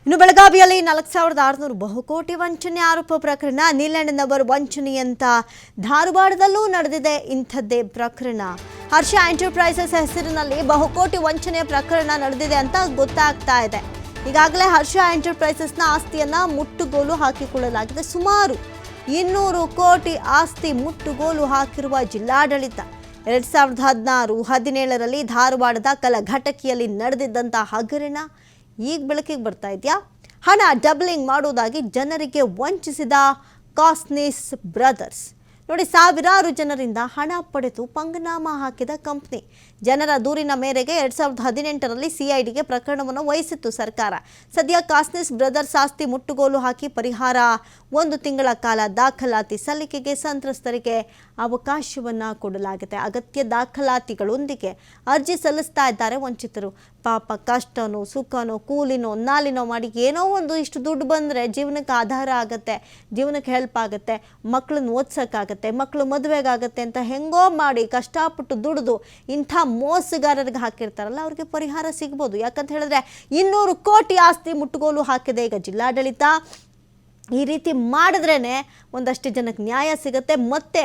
ಇನ್ನು ಬೆಳಗಾವಿಯಲ್ಲಿ 4,600 ಬಹುಕೋಟಿ ವಂಚನೆ ಆರೋಪ ಪ್ರಕರಣ. ನೀಲ್ಯಾಂಡ್ ನಂಬರ್ ವಂಚನೆಯಂತ ಧಾರವಾಡದಲ್ಲೂ ನಡೆದಿದೆ ಇಂಥದ್ದೇ ಪ್ರಕರಣ. ಹರ್ಷ ಎಂಟರ್ಪ್ರೈಸಸ್ ಹೆಸರಿನಲ್ಲಿ ಬಹುಕೋಟಿ ವಂಚನೆ ಪ್ರಕರಣ ನಡೆದಿದೆ ಅಂತ ಗೊತ್ತಾಗ್ತಾ ಇದೆ. ಈಗಾಗಲೇ ಹರ್ಷ ಎಂಟರ್ಪ್ರೈಸಸ್ನ ಆಸ್ತಿಯನ್ನ ಮುಟ್ಟುಗೋಲು ಹಾಕಿಕೊಳ್ಳಲಾಗಿದೆ. ಸುಮಾರು 200 ಕೋಟಿ ಆಸ್ತಿ ಮುಟ್ಟುಗೋಲು ಹಾಕಿರುವ ಜಿಲ್ಲಾಡಳಿತ 2016-17ರಲ್ಲಿ ಧಾರವಾಡದ ಕಲಘಟಕಿಯಲ್ಲಿ ನಡೆದಿದ್ದಂಥ ಹಗರಣ ಈಗ ಬೆಳಕಿಗೆ ಬರ್ತಾ ಇದೆಯಾ? ಹಣ ಡಬ್ಲಿಂಗ್ ಮಾಡೋದಾಗಿ ಜನರಿಗೆ ವಂಚಿಸಿದ ಕಾಸ್ನಿಸ್ ಬ್ರದರ್ಸ್. ನೋಡಿ, ಸಾವಿರಾರು ಜನರಿಂದ ಹಣ ಪಡೆದು ಪಂಗನಾಮ ಹಾಕಿದ ಕಂಪ್ನಿ. ಜನರ ದೂರಿನ ಮೇರೆಗೆ 2018ರಲ್ಲಿ ಸಿಐಡಿಗೆ ಪ್ರಕರಣವನ್ನು ವಹಿಸಿತ್ತು ಸರ್ಕಾರ. ಸದ್ಯ ಕಾಸ್ನಿಸ್ ಬ್ರದರ್ಸ್ ಆಸ್ತಿ ಮುಟ್ಟುಗೋಲು ಹಾಕಿ ಪರಿಹಾರ 1 ತಿಂಗಳ ಕಾಲ ದಾಖಲಾತಿ ಸಲ್ಲಿಕೆಗೆ ಸಂತ್ರಸ್ತರಿಗೆ ಅವಕಾಶವನ್ನು ಕೊಡಲಾಗಿದೆ. ಅಗತ್ಯ ದಾಖಲಾತಿಗಳೊಂದಿಗೆ ಅರ್ಜಿ ಸಲ್ಲಿಸ್ತಾ ಇದ್ದಾರೆ ವಂಚಿತರು. ಪಾಪ ಕಷ್ಟನೋ ಸುಖನೋ ಕೂಲಿನೋ ನಾಲಿನೋ ಮಾಡಿ ಏನೋ ಒಂದು ಇಷ್ಟು ದುಡ್ಡು ಬಂದರೆ ಜೀವನಕ್ಕೆ ಆಧಾರ ಆಗುತ್ತೆ, ಜೀವನಕ್ಕೆ ಹೆಲ್ಪ್ ಆಗುತ್ತೆ, ಮಕ್ಕಳನ್ನ ಓದ್ಸೋಕ್ಕಾಗತ್ತೆ, ಮಕ್ಕಳು ಮದುವೆಗಾಗತ್ತೆ ಅಂತ ಹೆಂಗೋ ಮಾಡಿ ಕಷ್ಟಪಟ್ಟು ದುಡಿದು ಇಂಥ ಮೋಸಗಾರರಿಗೆ ಹಾಕಿರ್ತಾರಲ್ಲ ಅವ್ರಿಗೆ ಪರಿಹಾರ ಸಿಗ್ಬೋದು. ಯಾಕಂತ ಹೇಳಿದ್ರೆ 200 ಕೋಟಿ ಆಸ್ತಿ ಮುಟ್ಟುಗೋಲು ಹಾಕಿದೆ ಈಗ ಜಿಲ್ಲಾಡಳಿತ. ಈ ರೀತಿ ಮಾಡಿದ್ರೇ ಒಂದಷ್ಟು ಜನಕ್ಕೆ ನ್ಯಾಯ ಸಿಗುತ್ತೆ. ಮತ್ತು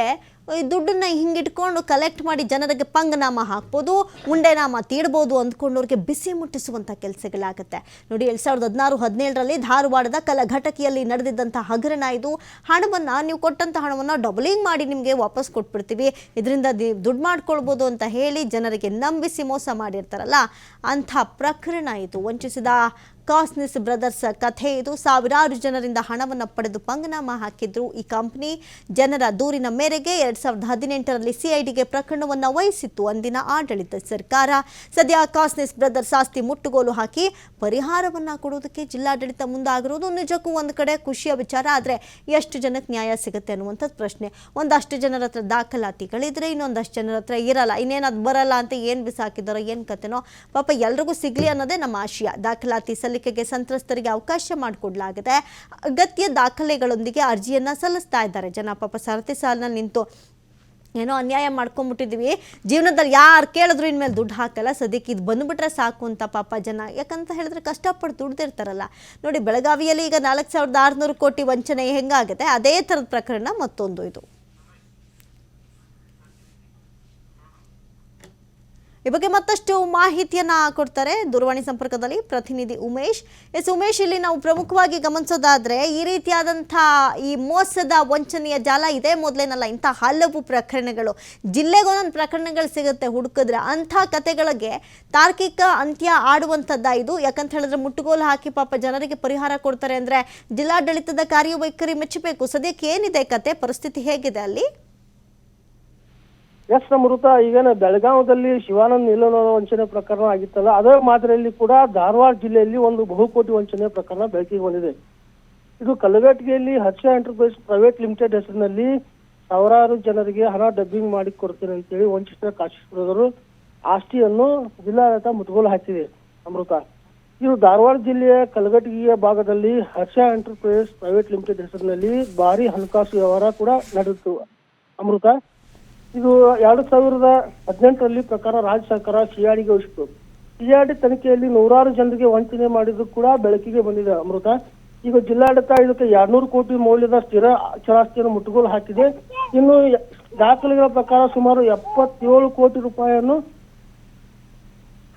ಈ ದುಡ್ಡನ್ನು ಹಿಂಗಿಟ್ಕೊಂಡು ಕಲೆಕ್ಟ್ ಮಾಡಿ ಜನರಿಗೆ ಪಂಗನಾಮ ಹಾಕ್ಬೋದು, ಉಂಡೆನಾಮ ತೀಡ್ಬೋದು ಅಂದ್ಕೊಂಡವ್ರಿಗೆ ಬಿಸಿ ಮುಟ್ಟಿಸುವಂಥ ಕೆಲಸಗಳಾಗುತ್ತೆ. ನೋಡಿ, 2016-17ರಲ್ಲಿ ಧಾರವಾಡದ ಕಲಘಟಕಿಯಲ್ಲಿ ನಡೆದಿದ್ದಂಥ ಹಗರಣ ಇದು. ಹಣವನ್ನು ನೀವು ಕೊಟ್ಟಂಥ ಹಣವನ್ನು ಡಬಲಿಂಗ್ ಮಾಡಿ ನಿಮಗೆ ವಾಪಸ್ ಕೊಟ್ಬಿಡ್ತೀವಿ, ಇದರಿಂದ ದುಡ್ಡು ಮಾಡ್ಕೊಳ್ಬೋದು ಅಂತ ಹೇಳಿ ಜನರಿಗೆ ನಂಬಿಸಿ ಮೋಸ ಮಾಡಿರ್ತಾರಲ್ಲ, ಅಂಥ ಪ್ರಕರಣ ಇದು. ವಂಚಿಸಿದ ಕಾಸ್ನಿಸ್ ಬ್ರದರ್ಸ್ ಕಥೆ ಇದು. ಸಾವಿರಾರು ಜನರಿಂದ ಹಣವನ್ನು ಪಡೆದು ಪಂಗನಾಮ ಹಾಕಿದ್ರು ಈ ಕಂಪ್ನಿ. ಜನರ ದೂರಿನ ಮೇರೆಗೆ 2018ರಲ್ಲಿ ಸಿಐಡಿಗೆ ಪ್ರಕರಣವನ್ನು ವಹಿಸಿತ್ತು ಅಂದಿನ ಆಡಳಿತ ಸರ್ಕಾರ. ಸದ್ಯ ಕಾಸ್ನಿಸ್ ಬ್ರದರ್ಸ್ ಆಸ್ತಿ ಮುಟ್ಟುಗೋಲು ಹಾಕಿ ಪರಿಹಾರವನ್ನು ಕೊಡೋದಕ್ಕೆ ಜಿಲ್ಲಾಡಳಿತ ಮುಂದಾಗಿರೋದು ನಿಜಕ್ಕೂ ಒಂದು ಕಡೆ ಖುಷಿಯ ವಿಚಾರ. ಆದರೆ ಎಷ್ಟು ಜನಕ್ಕೆ ನ್ಯಾಯ ಸಿಗುತ್ತೆ ಅನ್ನುವಂಥದ್ದು ಪ್ರಶ್ನೆ. ಒಂದಷ್ಟು ಜನರ ಹತ್ರ ದಾಖಲಾತಿಗಳಿದ್ರೆ ಇನ್ನೊಂದಷ್ಟು ಜನರ ಹತ್ರ ಇರಲ್ಲ. ಇನ್ನೇನು ಅದು ಬರಲ್ಲ ಅಂತ ಏನು ಬಿಸಾಕಿದಾರೋ ಏನು ಕತೆನೋ, ಪಾಪ ಎಲ್ರಿಗೂ ಸಿಗಲಿ ಅನ್ನೋದೇ ನಮ್ಮ ಆಶಯ. ದಾಖಲಾತಿ ಸಲ್ಲಿಕೆಗೆ ಸಂತ್ರಸ್ತರಿಗೆ ಅವಕಾಶ ಮಾಡಿಕೊಡಲಾಗಿದೆ. ಅಗತ್ಯ ದಾಖಲೆಗಳೊಂದಿಗೆ ಅರ್ಜಿಯನ್ನು ಸಲ್ಲಿಸ್ತಾ ಇದ್ದಾರೆ ಜನ. ಪಾಪ ಸರತಿ ಸಾಲಿನಲ್ಲಿ ನಿಂತು ಏನೋ ಅನ್ಯಾಯ ಮಾಡ್ಕೊಂಬಿಟ್ಟಿದ್ವಿ, ಜೀವನದಲ್ಲಿ ಯಾರು ಕೇಳಿದ್ರು ಇನ್ಮೇಲೆ ದುಡ್ಡು ಹಾಕಲ್ಲ, ಸದ್ಯಕ್ಕೆ ಇದು ಬಂದುಬಿಟ್ರೆ ಸಾಕು ಅಂತ ಪಾಪ ಜನ. ಯಾಕಂತ ಹೇಳಿದ್ರೆ ಕಷ್ಟಪಟ್ಟು ದುಡ್ದಿರ್ತಾರಲ್ಲ. ನೋಡಿ, ಬೆಳಗಾವಿಯಲ್ಲಿ ಈಗ 4,600 ಕೋಟಿ ವಂಚನೆ ಹೆಂಗಾಗಿದೆ, ಅದೇ ಥರದ ಪ್ರಕರಣ ಮತ್ತೊಂದು ಇದು. ಈ ಬಗ್ಗೆ ಮತ್ತಷ್ಟು ಮಾಹಿತಿಯನ್ನು ಕೊಡ್ತಾರೆ ದೂರವಾಣಿ ಸಂಪರ್ಕದಲ್ಲಿ ಪ್ರತಿನಿಧಿ ಉಮೇಶ್. ಉಮೇಶ್, ಇಲ್ಲಿ ನಾವು ಪ್ರಮುಖವಾಗಿ ಗಮನಿಸೋದಾದ್ರೆ ಈ ರೀತಿಯಾದಂಥ ಈ ಮೋಸದ ವಂಚನೆಯ ಜಾಲ ಇದೆ ಮೊದಲೇನಲ್ಲ, ಇಂಥ ಹಲವು ಪ್ರಕರಣಗಳು, ಜಿಲ್ಲೆಗೊಂದೊಂದು ಪ್ರಕರಣಗಳು ಸಿಗುತ್ತೆ ಹುಡುಕಿದ್ರೆ. ಅಂಥ ಕತೆಗಳಿಗೆ ತಾರ್ಕಿಕ ಅಂತ್ಯ ಆಡುವಂಥದ್ದ ಇದು. ಯಾಕಂತ ಹೇಳಿದ್ರೆ ಮುಟ್ಟುಗೋಲು ಹಾಕಿ ಪಾಪ ಜನರಿಗೆ ಪರಿಹಾರ ಕೊಡ್ತಾರೆ ಅಂದರೆ ಜಿಲ್ಲಾಡಳಿತದ ಕಾರ್ಯವೈಖರಿ ಮೆಚ್ಚಬೇಕು. ಸದ್ಯಕ್ಕೆ ಏನಿದೆ ಕತೆ, ಪರಿಸ್ಥಿತಿ ಹೇಗಿದೆ ಅಲ್ಲಿ? ಎಸ್ ಅಮೃತ, ಈಗೇನು ಬೆಳಗಾವದಲ್ಲಿ ಶಿವಾನಂದ್ ನಿಲನ ವಂಚನೆ ಪ್ರಕರಣ ಆಗಿತ್ತಲ್ಲ, ಅದೇ ಮಾದರಿಯಲ್ಲಿ ಕೂಡ ಧಾರವಾಡ ಜಿಲ್ಲೆಯಲ್ಲಿ ಒಂದು ಬಹುಕೋಟಿ ವಂಚನೆ ಪ್ರಕರಣ ಬೆಳಕಿಗೆ ಬಂದಿದೆ. ಇದು ಕಲಘಟಗಿಯಲ್ಲಿ ಹರ್ಷ ಎಂಟರ್ಪ್ರೈಸ್ ಪ್ರೈವೇಟ್ ಲಿಮಿಟೆಡ್ ಹೆಸರಿನಲ್ಲಿ ಸಾವಿರಾರು ಜನರಿಗೆ ಹಣ ಡಬ್ಬಿಂಗ್ ಮಾಡಿ ಕೊಡ್ತೇನೆ ಅಂತೇಳಿ ವಂಚಿಸಿದ ಕಾಶೀಪುರದವರು ಆಸ್ತಿಯನ್ನು ಜಿಲ್ಲಾಡಳಿತ ಮುಟ್ಟುಗೋಲು ಹಾಕಿದೆ ಅಮೃತ. ಇದು ಧಾರವಾಡ ಜಿಲ್ಲೆಯ ಕಲಘಟಗಿಯ ಭಾಗದಲ್ಲಿ ಹರ್ಷ ಎಂಟರ್ಪ್ರೈಸ್ ಪ್ರೈವೇಟ್ ಲಿಮಿಟೆಡ್ ಹೆಸರಿನಲ್ಲಿ ಭಾರಿ ಹಣಕಾಸು ವ್ಯವಹಾರ ಕೂಡ ನಡೆದಿತ್ತು ಅಮೃತ. ಇದು 2018ರಲ್ಲಿ ಪ್ರಕಾರ ರಾಜ್ಯ ಸರ್ಕಾರ ಸಿಐಡಿಗೆ ವಹಿಸಿತು. ಸಿಐಡಿ ತನಿಖೆಯಲ್ಲಿ ನೂರಾರು ಜನರಿಗೆ ವಂಚನೆ ಮಾಡಿದ್ರು ಕೂಡ ಬೆಳಕಿಗೆ ಬಂದಿದೆ ಅಮೃತ. ಈಗ ಜಿಲ್ಲಾಡಳಿತ ಇದಕ್ಕೆ 200 ಕೋಟಿ ಮೌಲ್ಯದ ಸ್ಥಿರ ಚರಾಸ್ತಿಯನ್ನು ಮುಟ್ಟುಗೋಲು ಹಾಕಿದೆ. ಇನ್ನು ದಾಖಲೆಗಳ ಪ್ರಕಾರ ಸುಮಾರು 77 ಕೋಟಿ ರೂಪಾಯಿಯನ್ನು